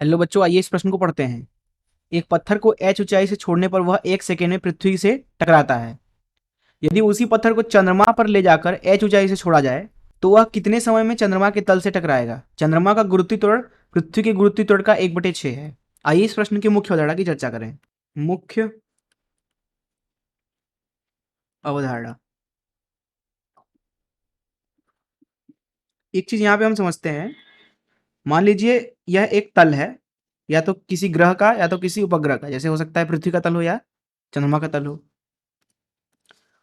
Hello बच्चों, आइए इस प्रश्न को पढ़ते हैं। एक पत्थर को h ऊंचाई से छोड़ने पर वह 1 सेकेंड में पृथ्वी से टकराता है। यदि उसी पत्थर को चंद्रमा पर ले जाकर h ऊंचाई से छोड़ा जाए तो वह कितने समय में चंद्रमा के तल से टकराएगा। चंद्रमा का गुरुत्वीय त्वरण पृथ्वी के गुरुत्वीय त्वरण का 1/6 है। आइए इस प्रश्न की मुख्य अवधारणा की चर्चा करें। मुख्य अवधारणा, एक चीज यहाँ पे हम समझते हैं। मान लीजिए यह एक तल है, या तो किसी ग्रह का या तो किसी उपग्रह का, जैसे हो सकता है पृथ्वी का तल हो या चंद्रमा का तल हो।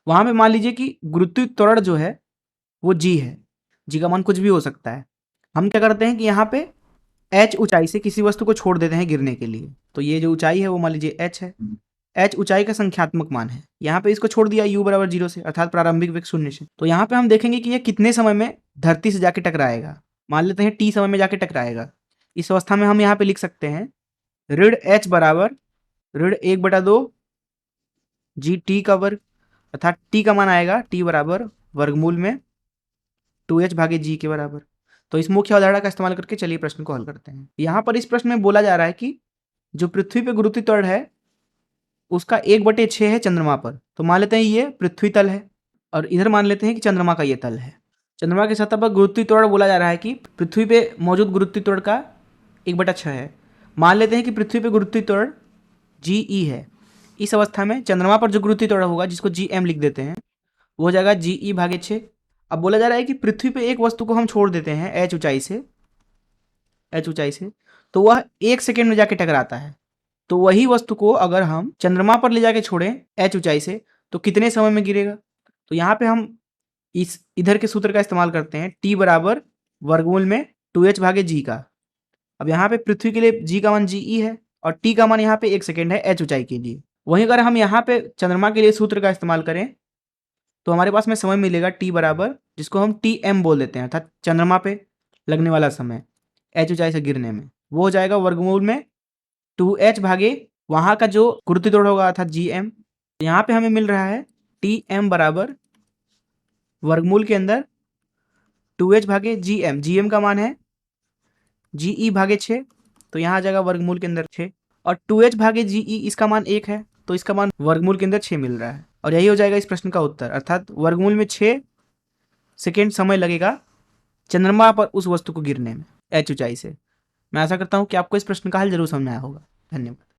वहां पे मान लीजिए कि गुरुत्वीय त्वरण जो है वो जी है। जी का मान कुछ भी हो सकता है। हम क्या करते हैं कि यहाँ पे एच ऊंचाई से किसी वस्तु को छोड़ देते हैं गिरने के लिए। तो ये जो ऊंचाई है वो मान लीजिए एच है। एच ऊंचाई का संख्यात्मक मान है। यहाँ पे इसको छोड़ दिया यू बराबर 0 से, अर्थात प्रारंभिक वेग 0 से। तो यहाँ पे हम देखेंगे कि ये कितने समय में धरती से जाके टकराएगा। मान लेते हैं टी समय में जाके टकराएगा। इस अवस्था में हम यहाँ पे लिख सकते हैं ऋण एच बराबर ऋण 1/2 जी टी का वर्ग, अर्थात टी का मान आएगा टी बराबर वर्गमूल में 2h भागे जी के बराबर। तो इस मुख्य अवधारणा का इस्तेमाल करके चलिए प्रश्न को हल करते हैं। यहाँ पर इस प्रश्न में बोला जा रहा है कि जो पृथ्वी पे गुरुत्वीय त्वरण है उसका 1/6 है चंद्रमा पर। तो मान लेते हैं ये पृथ्वी तल है और इधर मान लेते हैं कि चंद्रमा का ये तल है। चंद्रमा की सतह पर गुरुत्वीय त्वरण बोला जा रहा है कि पृथ्वी पे मौजूद गुरुत्वीय त्वरण का 1/6 है। मान लेते हैं कि पृथ्वी पे गुरुत्वीय त्वरण जी ई है। इस अवस्था में चंद्रमा पर जो गुरुत्वीय त्वरण होगा, जिसको जी एम लिख देते हैं, वो हो जाएगा जी ई भागे 6। अब बोला जा रहा है कि पृथ्वी पे एक वस्तु को हम छोड़ देते हैं एच ऊंचाई से, तो वह 1 सेकेंड में जाके टकराता है। तो वही वस्तु को अगर हम चंद्रमा पर ले जाके छोड़ें एच ऊंचाई से तो कितने समय में गिरेगा। तो यहाँ पे हम इस इधर के सूत्र का इस्तेमाल करते हैं, टी बराबर वर्गमूल में 2h भागे जी का। अब यहाँ पे पृथ्वी के लिए जी का मान जी ई है और टी का मान यहाँ पे 1 सेकेंड है एच ऊंचाई के लिए। वहीं अगर हम यहाँ पे चंद्रमा के लिए सूत्र का इस्तेमाल करें तो हमारे पास में समय मिलेगा टी बराबर, जिसको हम टी एम बोल देते हैं, अर्थात चंद्रमा पे लगने वाला समय एच ऊंचाई से गिरने में, वो हो जाएगा वर्गमूल में 2h भागे वहां का जो गुरुत्वीय त्वरण होगा अर्थात जी एम। यहाँ पे हमें मिल रहा है टी एम बराबर वर्गमूल के अंदर 2h भागे जी एम का मान है जी ई भागे 6। तो यहाँ आ जाएगा वर्गमूल के अंदर 6 और 2h भागे जी ई इसका मान 1 है, तो इसका मान वर्गमूल के अंदर 6 मिल रहा है और यही हो जाएगा इस प्रश्न का उत्तर, अर्थात वर्गमूल में 6 सेकेंड समय लगेगा चंद्रमा पर उस वस्तु को गिरने में एच ऊंचाई से। मैं आशा करता हूँ कि आपको इस प्रश्न का हल जरूर समझ में आया होगा। धन्यवाद।